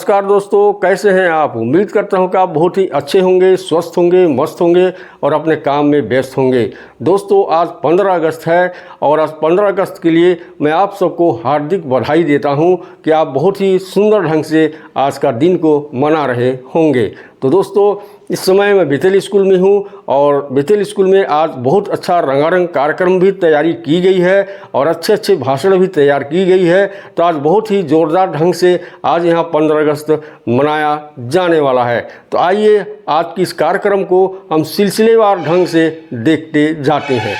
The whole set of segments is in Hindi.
नमस्कार दोस्तों, कैसे हैं आप। उम्मीद करता हूं कि आप बहुत ही अच्छे होंगे, स्वस्थ होंगे, मस्त होंगे और अपने काम में व्यस्त होंगे। दोस्तों आज 15 अगस्त है और आज 15 अगस्त के लिए मैं आप सबको हार्दिक बधाई देता हूं कि आप बहुत ही सुंदर ढंग से आज का दिन को मना रहे होंगे। तो दोस्तों इस समय मैं बेतेल स्कूल में हूं और बेतेल स्कूल में आज बहुत अच्छा रंगारंग कार्यक्रम भी तैयारी की गई है और अच्छे भाषण भी तैयार की गई है। तो आज बहुत ही ज़ोरदार ढंग से आज यहाँ 15 अगस्त मनाया जाने वाला है। तो आइए आज की इस कार्यक्रम को हम सिलसिलेवार ढंग से देखते जाते हैं।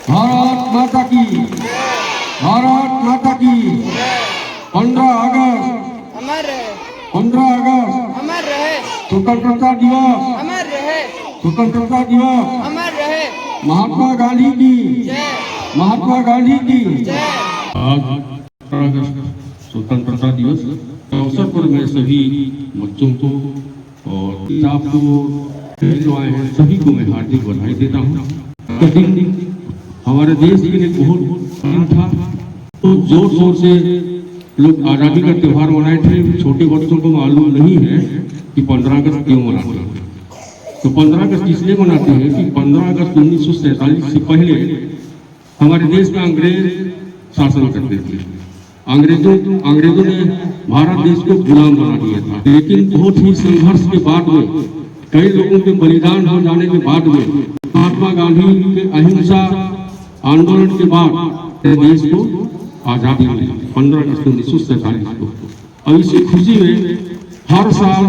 भारत माता की, भारत माता की। 15 अगस्त अमर रहे, 15 अगस्त अमर रहे, स्वतंत्रता दिवस, अमर रहे, स्वतंत्रता दिवस। अमर रहे। महात्मा गांधी की जय, महात्मा गांधी की जय। आज 15 अगस्त स्वतंत्रता दिवस के अवसर पर मैं सभी बच्चों को और स्टाफ को जो आए हैं सभी को मैं हार्दिक बधाई देता हूँ। हमारे देश के लिए बहुत दिन था, तो जोर शोर से लोग आज़ादी का त्यौहार मनाए थे। छोटे बच्चों को मालूम नहीं है कि 15 अगस्त क्यों मनाते हैं। तो 15 अगस्त इसलिए मनाते हैं कि 15 अगस्त 1947 से पहले हमारे देश में अंग्रेज शासन करते थे। अंग्रेजों ने भारत देश को गुलाम बना दिया था। लेकिन बहुत ही संघर्ष के बाद में, कई लोगों के बलिदान हो जाने के बाद में, महात्मा गांधी के अहिंसा आंदोलन के बाद देश को आजादी मिली 15 अगस्त 1947 को। और इसी खुशी में हर साल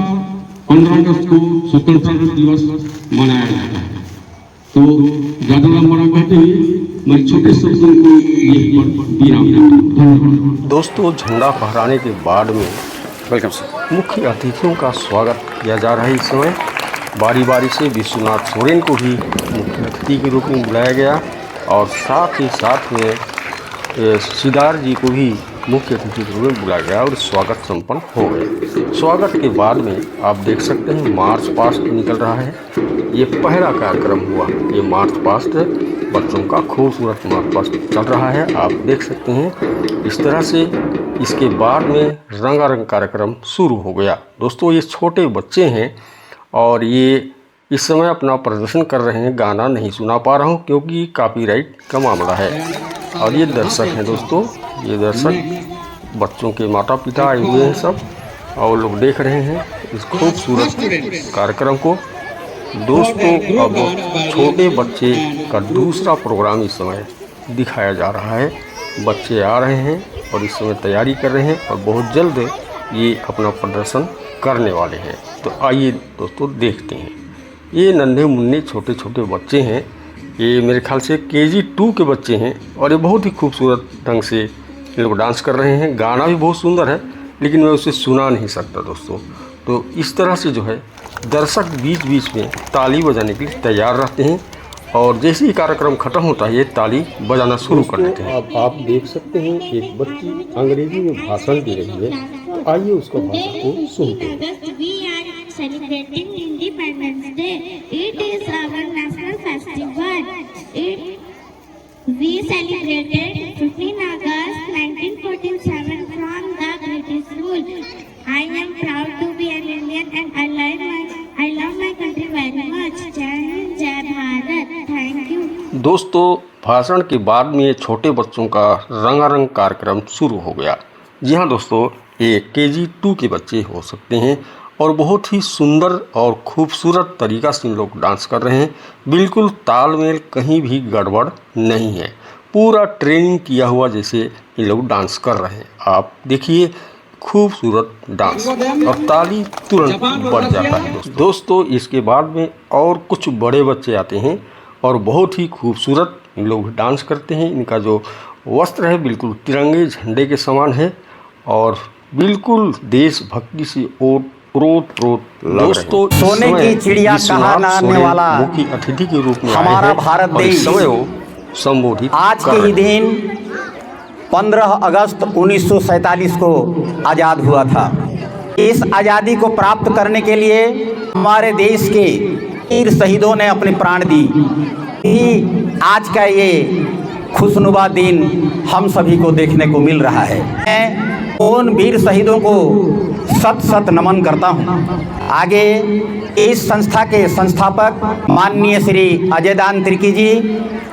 15 अगस्त को स्वतंत्रता दिवस मनाया जाता है। तो ज्यादा लंबा न कहते हुए मैं छोटे शब्दों को ये विराम देता हूं। दोस्तों झंडा फहराने के बाद में वेलकम से मुख्य अतिथियों का स्वागत किया जा रहा है। इस समय बारी बारी से विश्वनाथ सोरेन को भी मुख्य अतिथि के रूप में बुलाया गया और साथ ही साथ में सिदार जी को भी मुख्य अतिथि के रूप में बुलाया गया और स्वागत संपन्न हो गया। स्वागत के बाद में आप देख सकते हैं मार्च पास्ट निकल रहा है। ये पहला कार्यक्रम हुआ, ये मार्च पास्ट बच्चों का खूबसूरत मार्च पास्ट चल रहा है, आप देख सकते हैं इस तरह से। इसके बाद में रंगारंग कार्यक्रम शुरू हो गया। दोस्तों ये छोटे बच्चे हैं और ये इस समय अपना प्रदर्शन कर रहे हैं। गाना नहीं सुना पा रहा हूँ क्योंकि कॉपीराइट का मामला है। और ये दर्शक हैं दोस्तों, ये दर्शक बच्चों के माता पिता आए हुए हैं सब और लोग देख रहे हैं इस खूबसूरत कार्यक्रम को। दोस्तों अब छोटे बच्चे का दूसरा प्रोग्राम इस समय दिखाया जा रहा है। बच्चे आ रहे हैं और इस समय तैयारी कर रहे हैं और बहुत जल्द ये अपना प्रदर्शन करने वाले हैं। तो आइए दोस्तों देखते हैं। ये नन्हे मुन्ने छोटे छोटे बच्चे हैं, ये मेरे ख्याल से KG 2 के बच्चे हैं और ये बहुत ही खूबसूरत ढंग से ये लोग डांस कर रहे हैं। गाना भी बहुत सुंदर है लेकिन मैं उसे सुना नहीं सकता दोस्तों। तो इस तरह से जो है दर्शक बीच बीच में ताली बजाने के लिए तैयार रहते हैं और जैसे ही कार्यक्रम खत्म होता है ये ताली बजाना शुरू कर देते हैं। अब आप देख सकते हैं एक बच्ची अंग्रेजी में भाषण दे रही है, तो आइए उसका भाषण को सुनते हैं। Celebrating Independence Day. It is our national festival. We celebrated 15 August 1947 from the British rule. I am proud to be an Indian and I love my country very much. जय हिंद, जय भारत। Thank you. दोस्तों भाषण के बाद में छोटे बच्चों का रंगारंग कार्यक्रम शुरू हो गया। जी हाँ दोस्तों, ये KG 2 के बच्चे हो सकते हैं और बहुत ही सुंदर और खूबसूरत तरीक़ा से इन लोग डांस कर रहे हैं। बिल्कुल तालमेल कहीं भी गड़बड़ नहीं है, पूरा ट्रेनिंग किया हुआ जैसे ये लोग डांस कर रहे हैं। आप देखिए खूबसूरत डांस और ताली तुरंत बढ़ जाता है। दोस्तों इसके बाद में और कुछ बड़े बच्चे आते हैं और बहुत ही खूबसूरत इन लोग डांस करते हैं। इनका जो वस्त्र है बिल्कुल तिरंगे झंडे के समान है और बिल्कुल देशभक्ति से दोस्तों सोने की चिड़िया कहलाने वाला मुख्य अतिथि के रूप में हमारा भारत देश संबोधित आज के ही दिन 15 अगस्त 1947 को आज़ाद हुआ था। इस आज़ादी को प्राप्त करने के लिए हमारे देश के वीर शहीदों ने अपने प्राण दी। आज का ये खुशनुमा दिन हम सभी को देखने को मिल रहा है। मैं उन वीर शहीदों को सत सत नमन करता हूँ। आगे इस संस्था के संस्थापक माननीय श्री अजयदान तिर्की जी,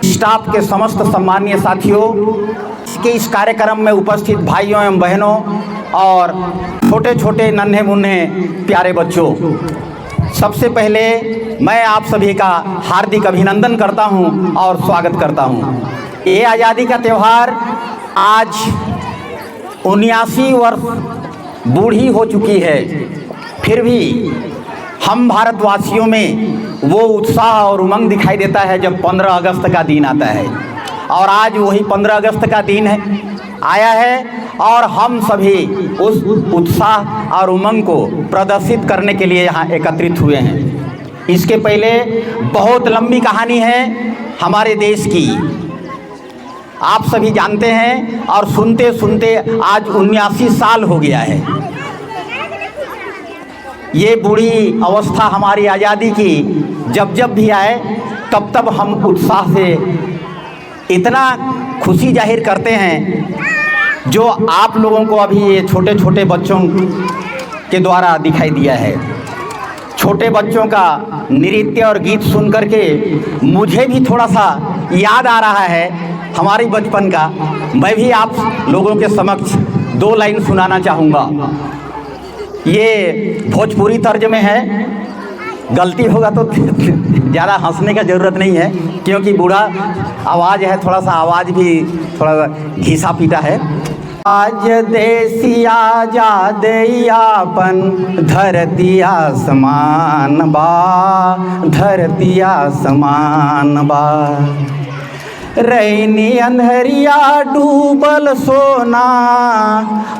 स्टाफ के समस्त सम्मानीय साथियों, के इस कार्यक्रम में उपस्थित भाइयों एवं बहनों और छोटे छोटे नन्हे मुन्ने प्यारे बच्चों, सबसे पहले मैं आप सभी का हार्दिक अभिनंदन करता हूं और स्वागत करता हूं। ये आज़ादी का त्यौहार आज 79 वर्ष बूढ़ी हो चुकी है, फिर भी हम भारतवासियों में वो उत्साह और उमंग दिखाई देता है जब 15 अगस्त का दिन आता है। और आज वही 15 अगस्त का दिन आया है और हम सभी उस उत्साह और उमंग को प्रदर्शित करने के लिए यहाँ एकत्रित हुए हैं। इसके पहले बहुत लंबी कहानी है हमारे देश की, आप सभी जानते हैं और सुनते सुनते आज 79 साल हो गया है। ये बुरी अवस्था हमारी आज़ादी की जब जब भी आए तब तब हम उत्साह से इतना खुशी जाहिर करते हैं जो आप लोगों को अभी ये छोटे छोटे बच्चों के द्वारा दिखाई दिया है। छोटे बच्चों का नृत्य और गीत सुन करके मुझे भी थोड़ा सा याद आ रहा है हमारी बचपन का। मैं भी आप लोगों के समक्ष 2 लाइन सुनाना चाहूँगा। ये भोजपुरी तर्ज में है, गलती होगा तो ज़्यादा हंसने का ज़रूरत नहीं है क्योंकि बूढ़ा आवाज़ है, थोड़ा सा आवाज़ भी थोड़ा घिसा पीटा है। आज देसिया जादयापन धरती आसमान बा, धरती आसमान बा, रैनी अंधरिया डूबल सोना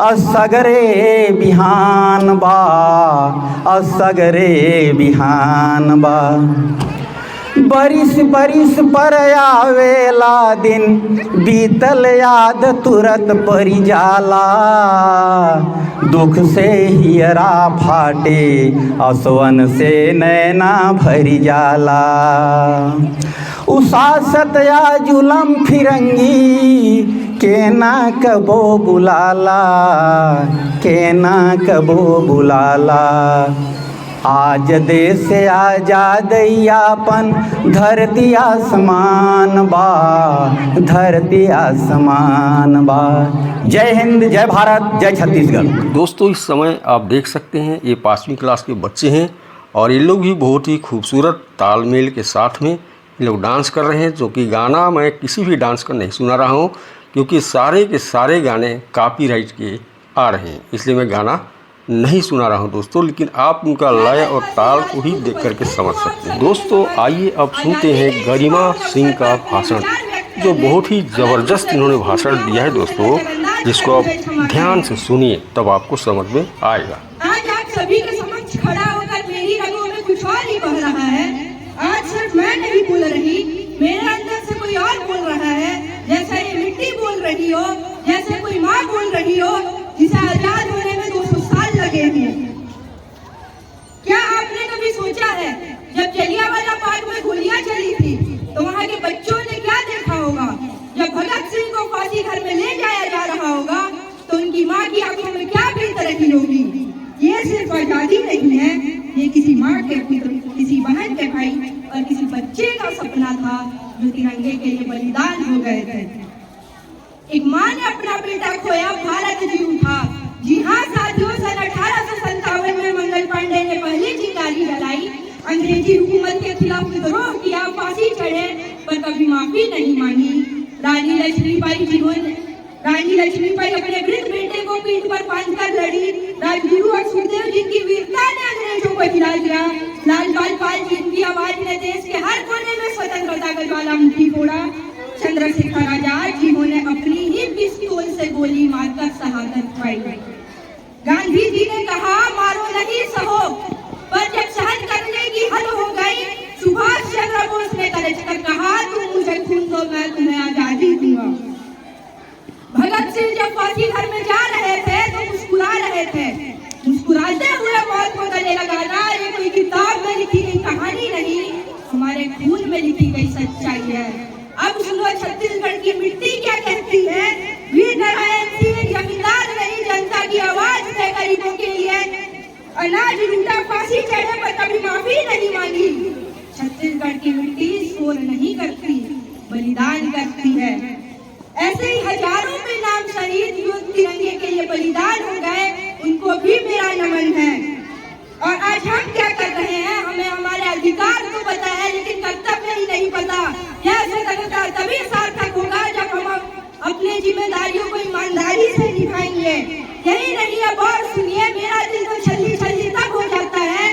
असगरे बिहान बा, असगरे बिहान बा, बरिस बरिस पर आवेला दिन बीतल याद तुरंत परी जाला, दुख से हियरा फाटे असवन से नैना भरी जाला, उसासत या जुलम फिरंगी के ना कबो बुलाला, के ना कबो बुलाला, आज देश आजादयापन धरती आसमान बा, धरती आसमान बा। जय हिंद, जय भारत, जय छत्तीसगढ़। दोस्तों, इस समय आप देख सकते हैं ये 5वीं क्लास के बच्चे हैं और ये लोग भी बहुत ही खूबसूरत तालमेल के साथ में ये लोग डांस कर रहे हैं। जो कि गाना मैं किसी भी डांस का नहीं सुना रहा हूँ क्योंकि सारे के सारे गाने कॉपीराइट के आ रहे हैं, इसलिए मैं गाना नहीं सुना रहा हूं दोस्तों, लेकिन आप उनका लय और ताल को ही देख करके समझ सकते हैं। दोस्तों, आइए अब सुनते हैं गरिमा सिंह का भाषण, जो बहुत ही ज़बरदस्त इन्होंने भाषण दिया है दोस्तों, जिसको आप ध्यान से सुनिए तब आपको समझ में आएगा। आज आप सभी के समक्ष खड़ा होकर मेरी रगों में कुछ और ही बह रहा है। आज सिर्फ मैं नहीं बोल रही, मेरे अंदर से कोई और बोल रहा है, जैसे ये मिट्टी बोल रही हो, जैसे कोई माँ बोल रही हो जिसे आजाद होने में 200 साल लगे हैं। क्या आपने कभी सोचा है जब जलियांवाला बाग में गोलियां चली थी तो वहाँ के बच्चों ने क्या देखा होगा? जब भगत सिंह को फांसी घर में ले जाया जा रहा होगा तो उनकी माँ की आंखों में क्या बीत रही होगी? ये सिर्फ आजादी नहीं है, ये किसी माँ के, किसी बहन के भाई और किसी बच्चे का सपना था जो तिरंगे के लिए बलिदान हो गए थे। एक माँ ने अपना बेटा खोया, भारत जी उठा। जी हाँ साथियों, सन 1857 में मंगल पांडे ने पहली चिंगारी जलाई, अंग्रेजी हुकूमत के खिलाफ विद्रोह किया, फांसी चढ़े पर कभी माफी नहीं मांगी। रानी लक्ष्मीबाई अपने वृद्ध बेटे को पीठ पर बांधकर लड़ी। राजगुरु और सुखदेव जिनकी वीरता ने अंग्रेजों को हिला दिया। लाल बाल जिनकी आवाज ने देश के हर कोने में स्वतंत्रता का ज्वालामुखी फोड़ा। चंद्रशेखर आजाद जिन्होंने अपनी ही पिस्तौल से गोली मारकर शहादत पाई। गांधी जी ने कहा मारो नहीं सहो, पर जब सहन करने की हद हो गई, सुभाष चंद्र बोस ने गरजकर कहा तुम मुझे खून दो मैं तुम्हें आजादी दूंगा। भगत सिंह जब फांसी घर में जा रहे थे तो मुस्कुरा रहे थे। मुस्कुराते हुए मौत को गले लगाना ये कोई किताब में लिखी गई कहानी नहीं, सच्चाई है। अब सुनो छत्तीसगढ़ की मिट्टी क्या कहती है। वीर नारायण सिंह जमींदार नहीं, जनता की आवाज है गरीबों के लिए। अनाज लूटा, फांसी चढ़े पर कभी माफी नहीं मांगी। छत्तीसगढ़ की मिट्टी शोर नहीं करती, बलिदान करती है। ऐसे ही हजारों में नाम शहीद जो तिरंगे के लिए बलिदान हो गए, उनको भी मेरा नमन है। और आज हम क्या कर रहे हैं, हमें हमारे अधिकार तो पता है लेकिन कर्तव्य ही नहीं पता। यह स्वतंत्रता तभी सार्थक होगा जब हम अपने जिम्मेदारियों को ईमानदारी से निभाएंगे। यही नहीं, अब और सुनिए, मेरा दिल तो छल्ली छल्ली तब हो जाता है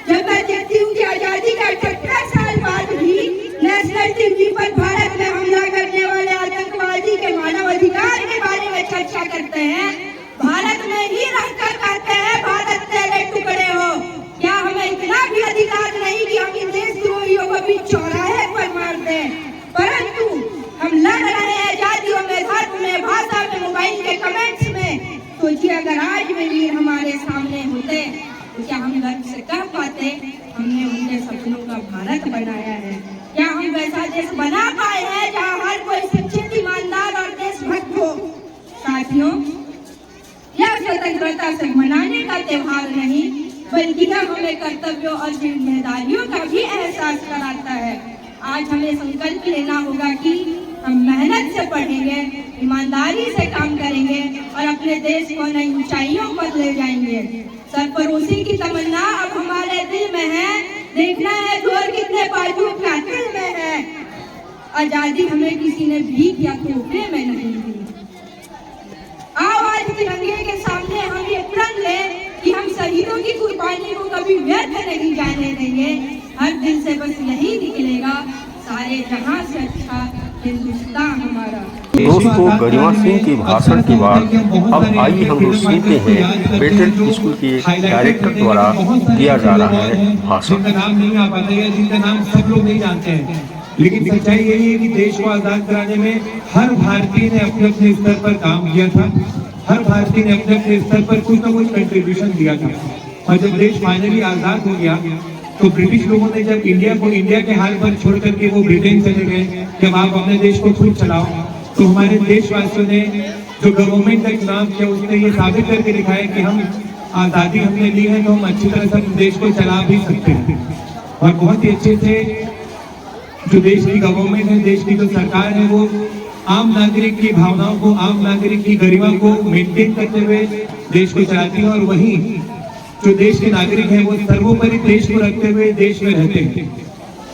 जब मैं देखती हूँ कि आजादी का 78 साल बाद भी नेशनल टीवी पर भारत में हमला करने वाले आतंकवादी के मानव अधिकार के बारे में चर्चा करते हैं। भारत में ही रहकर कहते हैं भारत तेरे टुकड़े हो। क्या हमें इतना भी अधिकार नहीं कि हम इन देशद्रोहियों को भी चौराहे पर मार दें? परंतु हम लड़ रहे हैं जातियों में, धर्म में, भाषा में, मोबाइल के कमेंट्स में। सोचिए अगर आज में वीर हमारे सामने होते तो क्या हम गर्व से कह पाते हमने उनके सपनों का भारत बनाया है? क्या हम वैसा देश बना पाए हैं जहाँ हर कोई शिक्षित, ईमानदार और देशभक्त हो? साथियों, यह स्वतंत्रता से मनाने का त्योहार नहीं बल्कि यह हमें कर्तव्यों और जिम्मेदारियों का भी एहसास कराता है। आज हमें संकल्प लेना होगा कि हम मेहनत से पढ़ेंगे, ईमानदारी से काम करेंगे और अपने देश को नई ऊंचाइयों पर ले जाएंगे। सरफरोशी की तमन्ना अब हमारे दिल में है, देखना है जोर कितने बाजुओं का दिल में है। आजादी हमें किसी ने भीख या तोहफे में नहीं दी। आओ आज तिरंगे के सामने हम ये प्रण लें कि हम शहीदों की कुर्बानी को कभी व्यर्थ नहीं जाने देंगे। हर दिल से बस यही निकलेगा, सारे जहां से अच्छा हिंदुस्तान हमारा। दोस्तों, गरिमा सिंह के भाषण के बाद अब आइए हम लोग सुनते हैं बेटेल स्कूल के डायरेक्टर द्वारा दिया जा रहा है भाषण। जिनका नाम नहीं आ पाता है, जिनका नाम सब लोग नहीं जानते हैं, लेकिन सच्चाई यही है कि देश को आजाद कराने में हर भारतीय ने अपने अपने स्तर पर काम किया था। हर भारतीय ने अपने अपने स्तर पर कुछ न कुछ कंट्रीब्यूशन दिया था। और जब देश फाइनली आजाद हो गया तो ब्रिटिश लोगों ने जब इंडिया को इंडिया के हाल पर छोड़ करके वो ब्रिटेन चले गए, जब आप अपने देश को खुद चलाओ, तो हमारे देशवासियों ने जो गवर्नमेंट का चुनाव किया उसने ये साबित करके दिखाया कि हम आज़ादी हमने ली है तो हम अच्छी तरह से देश को चला भी सकते हैं। और बहुत ही अच्छे से जो देश की गवर्नमेंट है, देश की जो सरकार है, वो आम नागरिक की भावनाओं को, आम नागरिक की गरिमा को मेंटेन करते हुए देश को चलाती है। और वहीं जो देश के नागरिक हैं वो सर्वोपरि देश को रखते हुए देश में रहते हैं।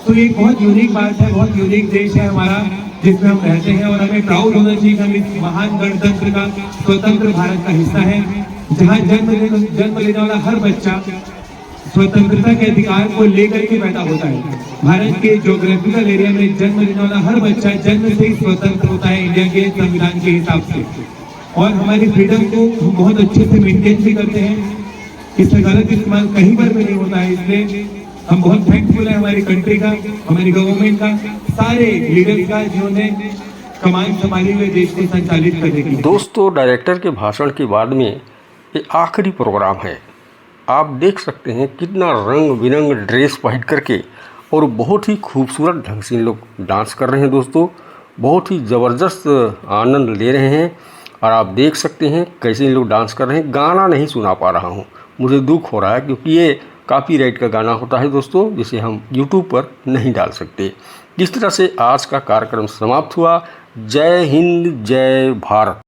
तो ये बहुत यूनिक बात है, बहुत यूनिक देश है हमारा जिसमें हम रहते हैं। और हमें प्राउड होना चाहिए कि हम इस महान गणतंत्र का, स्वतंत्र भारत का हिस्सा है, जहाँ जन्म लेने वाला हर बच्चा स्वतंत्रता के अधिकार को लेकर के पैदा होता है। भारत के ज्योग्राफिकल एरिया में जन्म लेने वाला हर बच्चा जन्म से ही स्वतंत्र होता है इंडिया के संविधान के हिसाब से। और हमारी फ्रीडम को हम बहुत अच्छे से मेंटेन भी करते हैं, इसका गलत इस्तेमाल कहीं पर भी नहीं होता है। इसलिए हम बहुत थैंकफुल है हमारी कंट्री का, हमारी गवर्नमेंट का, सारे लीडर्स का जिन्होंने कमान संभाली हुए देश को संचालित करने की। दोस्तों, डायरेक्टर के भाषण के बाद में ये आखिरी प्रोग्राम है। आप देख सकते हैं कितना रंग बिरंग ड्रेस पहन करके और बहुत ही खूबसूरत ढंग से लोग डांस कर रहे हैं। दोस्तों, बहुत ही ज़बरदस्त आनंद ले रहे हैं और आप देख सकते हैं कैसे लोग डांस कर रहे हैं। गाना नहीं सुना पा रहा हूँ, मुझे दुख हो रहा है क्योंकि ये कॉपीराइट का गाना होता है दोस्तों, जिसे हम यूट्यूब पर नहीं डाल सकते। इस तरह से आज का कार्यक्रम समाप्त हुआ। जय हिंद, जय भारत।